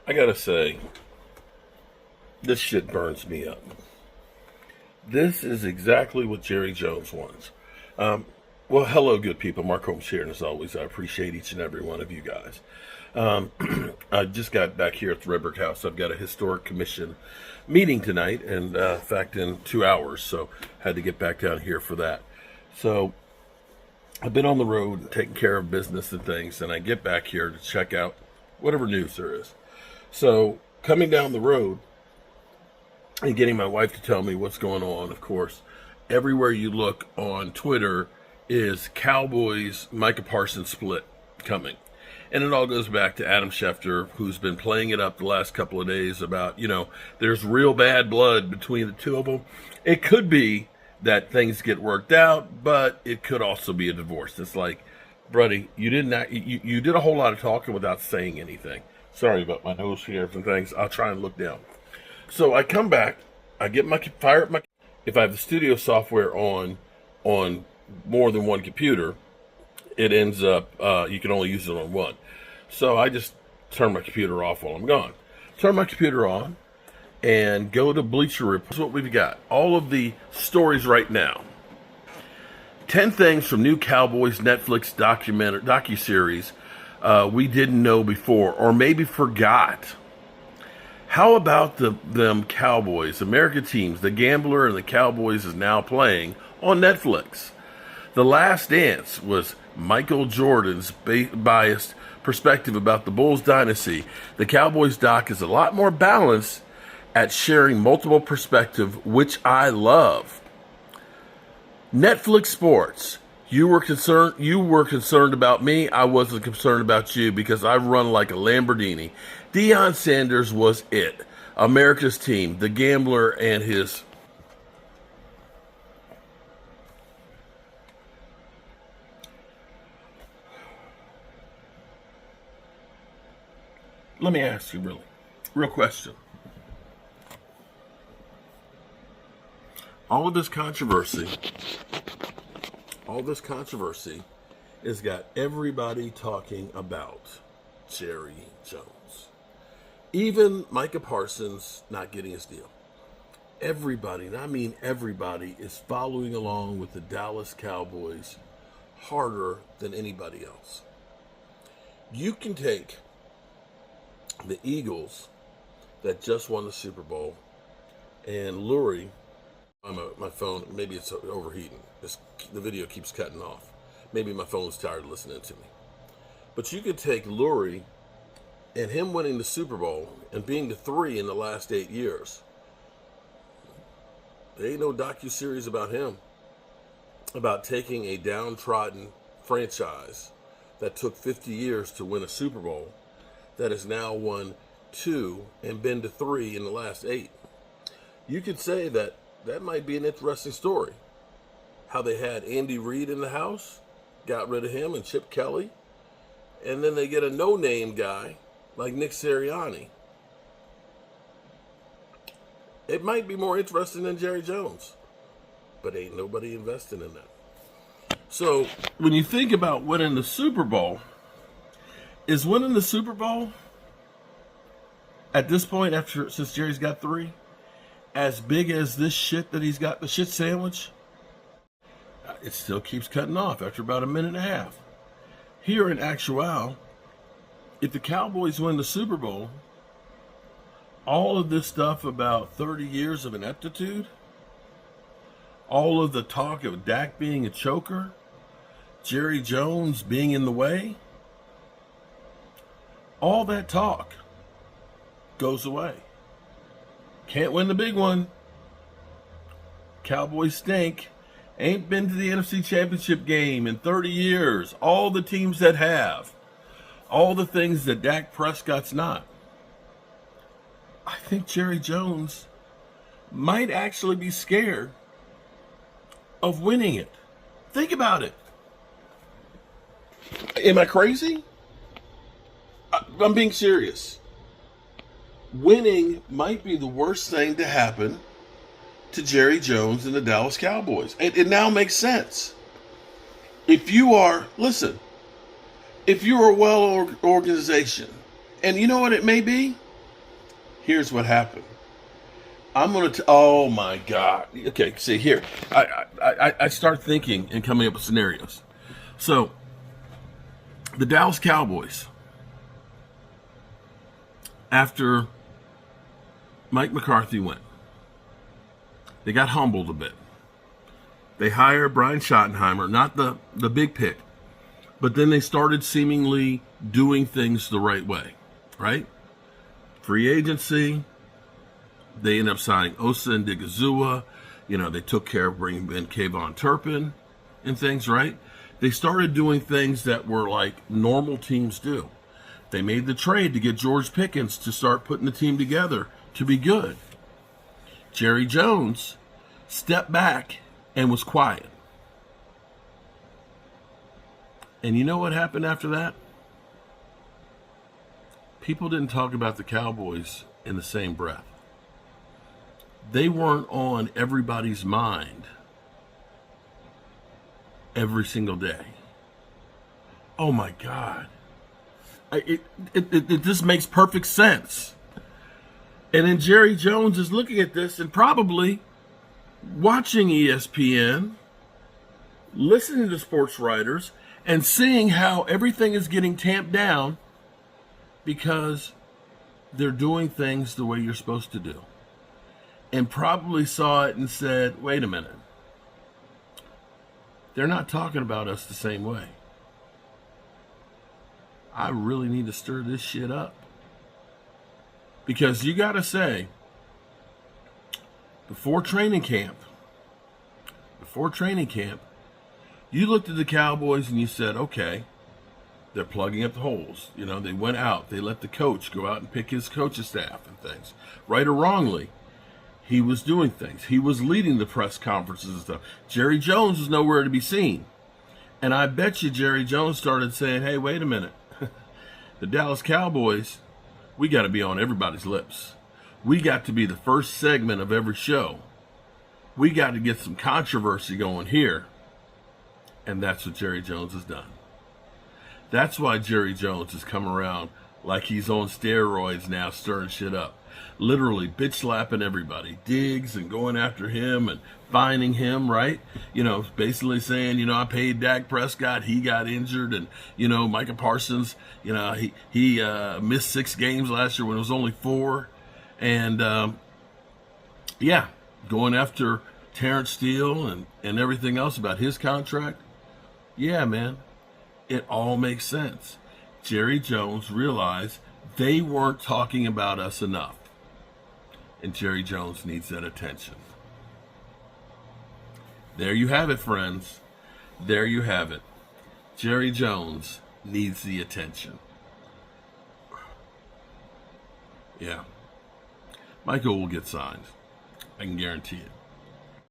I gotta say, this shit burns me up. This is exactly what Jerry Jones wants. Um, well, hello, good people. Mark Holmes here, and as always, I appreciate each and every one of you guys. Um, I just got back here at the Redbird House. I've got a historic commission meeting tonight, and in fact, in 2 hours, so had to get back down here for that. So I've been on the road taking care of business and things, and I get back here to check out whatever news there is. So coming down the road and getting my wife to tell me what's going on, of course, everywhere you look on Twitter is Cowboys Micah Parsons split coming. And it all goes back to Adam Schefter, who's been playing it up the last couple of days about, there's real bad blood between the two of them. It could be that things get worked out, but it could also be a divorce. It's like, buddy, you did a whole lot of talking without saying anything. Sorry about my nose here and things. I'll try and look down. So I come back, I fire up my, if I have the studio software on more than one computer, it ends up, you can only use it on one. So I just turn my computer off while I'm gone. Turn my computer on and go to Bleacher Report. That's what we've got. All of the stories right now. 10 things from new Cowboys Netflix docuseries we didn't know before or maybe forgot. How about them Cowboys, American teams, the Gambler and the Cowboys is now playing on Netflix. The Last Dance was Michael Jordan's biased perspective about the Bulls dynasty. The Cowboys doc is a lot more balanced at sharing multiple perspectives, which I love. Netflix Sports. You were concerned about me. I wasn't concerned about you because I run like a Lamborghini. Deion Sanders was it. America's team, the Gambler and his. Let me ask you real question. All this controversy has got everybody talking about Jerry Jones. Even Micah Parsons not getting his deal. Everybody, and I mean everybody, is following along with the Dallas Cowboys harder than anybody else. You can take the Eagles that just won the Super Bowl and Lurie. My phone, maybe it's overheating. The video keeps cutting off. Maybe my phone's tired of listening to me. But you could take Lurie and him winning the Super Bowl and being the 3 in the last 8 years. There ain't no docuseries about him. About taking a downtrodden franchise that took 50 years to win a Super Bowl that has now won 2 and been to 3 in the last 8. You could say that might be an interesting story. How they had Andy Reid in the house, got rid of him and Chip Kelly, and then they get a no-name guy like Nick Sirianni. It might be more interesting than Jerry Jones, but ain't nobody investing in that. So when you think about winning the Super Bowl, is winning the Super Bowl at this point, since Jerry's got 3, as big as this shit that he's got, the shit sandwich? It still keeps cutting off after about a minute and a half. Here in actuality, if the Cowboys win the Super Bowl, all of this stuff about 30 years of ineptitude, all of the talk of Dak being a choker, Jerry Jones being in the way, all that talk goes away. Can't win the big one. Cowboys stink. Ain't been to the NFC Championship game in 30 years. All the teams that have. All the things that Dak Prescott's not. I think Jerry Jones might actually be scared of winning it. Think about it. Am I crazy? I'm being serious. Winning might be the worst thing to happen to Jerry Jones and the Dallas Cowboys. It now makes sense. If you're a well organization, and you know what it may be? Here's what happened. I'm going to, oh my God. Okay, see here. I start thinking and coming up with scenarios. So, the Dallas Cowboys, after Mike McCarthy went, they got humbled a bit. They hired Brian Schottenheimer, not the big pick, but then they started seemingly doing things the right way, right? Free agency. They ended up signing Osa and Digazua. They took care of bringing in Kayvon Turpin and things, right? They started doing things that were like normal teams do. They made the trade to get George Pickens to start putting the team together to be good. Jerry Jones stepped back and was quiet. And you know what happened after that? People didn't talk about the Cowboys in the same breath. They weren't on everybody's mind every single day. Oh my God. It just makes perfect sense. And then Jerry Jones is looking at this and probably watching ESPN, listening to sports writers, and seeing how everything is getting tamped down because they're doing things the way you're supposed to do. And probably saw it and said, wait a minute. They're not talking about us the same way. I really need to stir this shit up. Because you got to say, before training camp, you looked at the Cowboys and you said, okay, they're plugging up the holes. They went out. They let the coach go out and pick his coaching staff and things. Right or wrongly, he was doing things. He was leading the press conferences and stuff. Jerry Jones was nowhere to be seen. And I bet you Jerry Jones started saying, hey, wait a minute. The Dallas Cowboys, we got to be on everybody's lips. We got to be the first segment of every show. We got to get some controversy going here. And that's what Jerry Jones has done. That's why Jerry Jones has come around like he's on steroids now, stirring shit up. Literally bitch slapping everybody, Diggs, and going after him and fining him, right? Basically saying, I paid Dak Prescott, he got injured, and Micah Parsons, he missed 6 games last year when it was only 4, and going after Terrence Steele and everything else about his contract. Yeah, man, it all makes sense. Jerry Jones realized they weren't talking about us enough. And Jerry Jones needs that attention. There you have it, friends. There you have it. Jerry Jones needs the attention. Yeah. Micah will get signed. I can guarantee it.